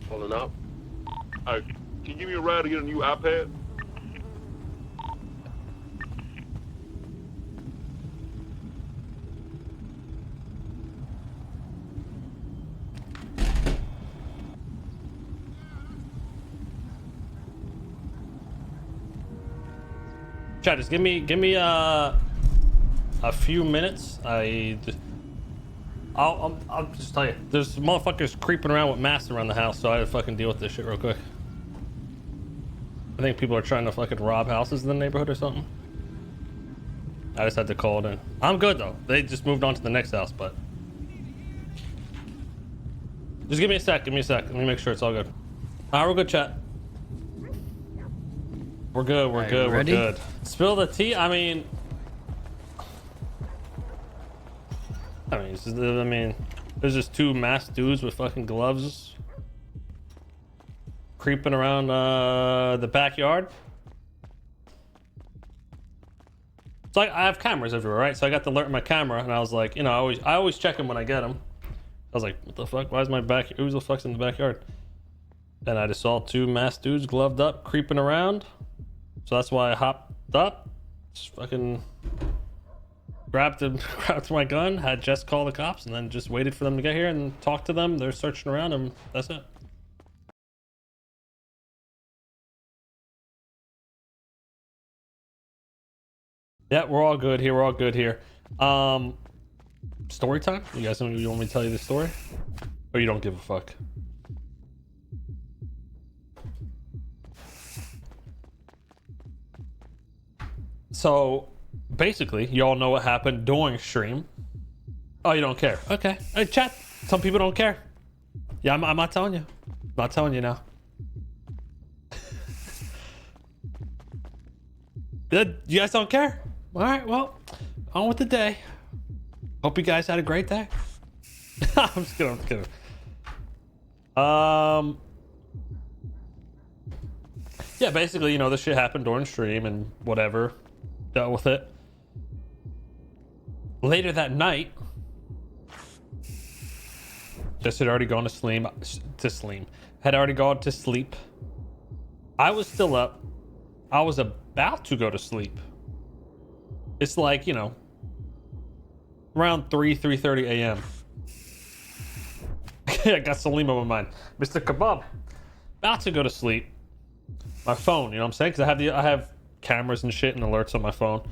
Pulling up. All right, can you give me a ride to get a new iPad? Chat, just give me a few minutes. I'll just tell you, there's motherfuckers creeping around with masks around the house, so I had to fucking deal with this shit real quick. I think people are trying to fucking rob houses in the neighborhood or something. I just had to call it in. I'm good though. They just moved on to the next house, but just give me a sec. Give me a sec. Let me make sure it's all good. Alright, we're good, chat. We're good. We're good. We're good. Spill the tea. I mean, there's just two masked dudes with fucking gloves creeping around the backyard. So I have cameras everywhere, right? So I got the alert in my camera, and I was like, you know, I always check them when I get them. I was like, what the fuck? Why is my back? Who the fuck's in the backyard? And I just saw two masked dudes gloved up, creeping around. So that's why I hopped up, just fucking grabbed my gun, had Jess call the cops, and then just waited for them to get here and talk to them. They're searching around, and that's it. Yeah, we're all good here. We're all good here. Story time? You guys want me to tell you the story? Or you don't give a fuck? So basically, you all know what happened during stream. Oh, you don't care? Okay. Hey, chat. Some people don't care. Yeah, I'm not telling you. I'm not telling you now. You guys don't care? All right, well, on with the day. Hope you guys had a great day. I'm just kidding. Yeah, basically, you know, this shit happened during stream and whatever. Dealt with it. Later that night, Jess had already gone to sleep. Had already gone to sleep. I was still up. I was about to go to sleep. It's like, you know, around 3:30 a.m. I got Salim on my mind. Mr. Kebun, about to go to sleep. My phone, you know what I'm saying? Because I have cameras and shit and alerts on my phone.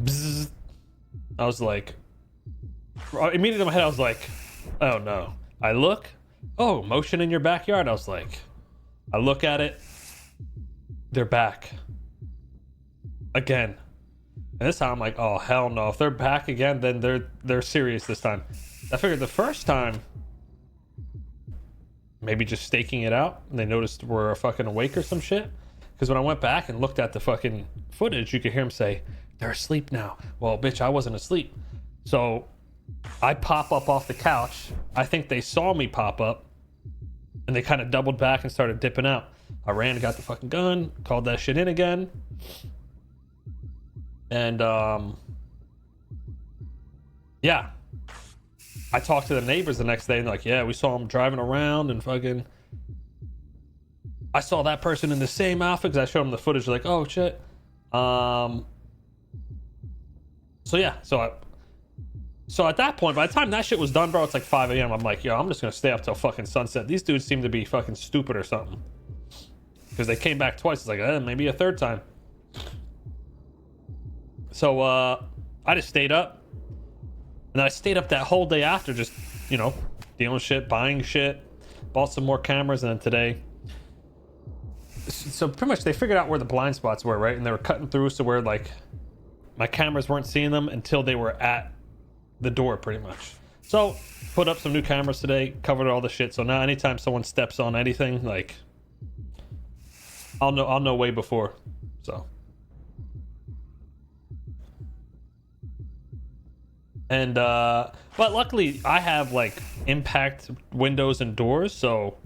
Bzzz. I was like, immediately in my head, I was like, oh no. I look, oh, motion in your backyard. I was like, I look at it, they're back again. And this time I'm like, oh hell no. If they're back again, then they're serious this time. I figured the first time, maybe just staking it out, and they noticed we're fucking awake or some shit. Because when I went back and looked at the fucking footage, you could hear him say, they're asleep now. Well, bitch, I wasn't asleep. So I pop up off the couch. I think they saw me pop up, and they kind of doubled back and started dipping out. I ran and got the fucking gun, called that shit in again. And, yeah. I talked to the neighbors the next day, and they're like, yeah, we saw him driving around and fucking... I saw that person in the same outfit, because I showed them the footage, like, oh shit. So yeah, so at that point, by the time that shit was done, bro, it's like 5 a.m. I'm like, yo, I'm just gonna stay up till fucking sunset. These dudes seem to be fucking stupid or something. Because they came back twice. It's like, maybe a third time. So, I just stayed up. And I stayed up that whole day after, just, you know, dealing shit, buying shit. Bought some more cameras, and then today... So pretty much they figured out where the blind spots were, right? And they were cutting through, so where, like, my cameras weren't seeing them until they were at the door, pretty much. So, put up some new cameras today, covered all the shit, so now anytime someone steps on anything, like, I'll know way before, so. And, but luckily, I have, like, impact windows and doors, so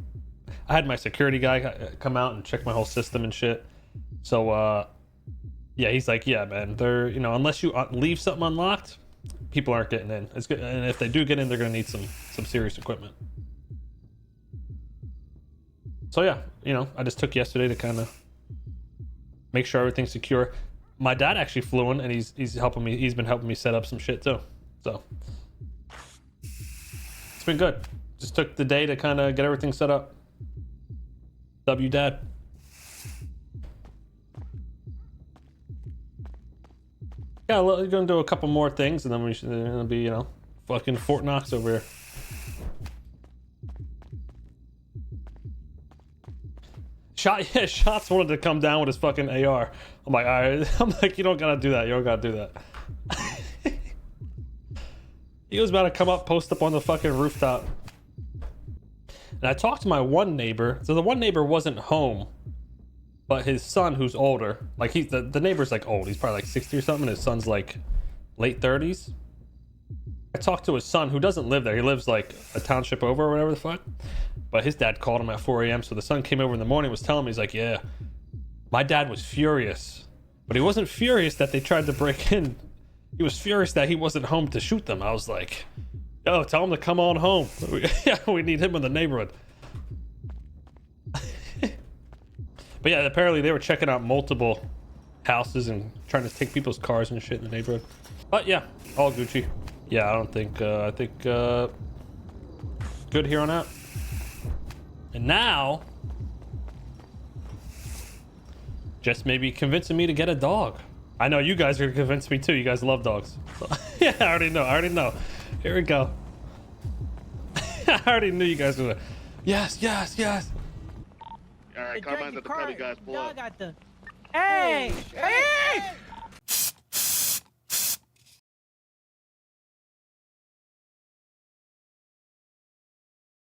I had my security guy come out and check my whole system and shit. So, yeah, he's like, yeah, man, they're, you know, unless you leave something unlocked, people aren't getting in. It's good, and if they do get in, they're gonna need some serious equipment. So yeah, you know, I just took yesterday to kind of make sure everything's secure. My dad actually flew in, and he's helping me. He's been helping me set up some shit too. So it's been good. Just took the day to kind of get everything set up. W Dad. Yeah, we're gonna do a couple more things, and then we should it'll be, you know, fucking Fort Knox over here. Yeah, Shots wanted to come down with his fucking AR. I'm like, all right. I'm like, you don't gotta do that. You don't gotta do that. He was about to come up, post up on the fucking rooftop. And I talked to my one neighbor. So the one neighbor wasn't home, but his son, who's older, like he's the neighbor's like old. He's probably like 60 or something. And his son's like late 30s. I talked to his son, who doesn't live there. He lives like a township over or whatever the fuck. But his dad called him at 4 a.m. So the son came over in the morning, was telling me, he's like, yeah, my dad was furious. But he wasn't furious that they tried to break in. He was furious that he wasn't home to shoot them. I was like, yo, tell him to come on home. Yeah, we need him in the neighborhood. But yeah, apparently they were checking out multiple houses and trying to take people's cars and shit in the neighborhood. But yeah, all Gucci. Yeah, I don't think, I think, good here on out. And now, just maybe convincing me to get a dog. I know you guys are gonna convince me too. You guys love dogs. So, yeah, I already know. Here we go. I already knew you guys were gonna. Yes. All right, come on to the petty guys, boy. Hey!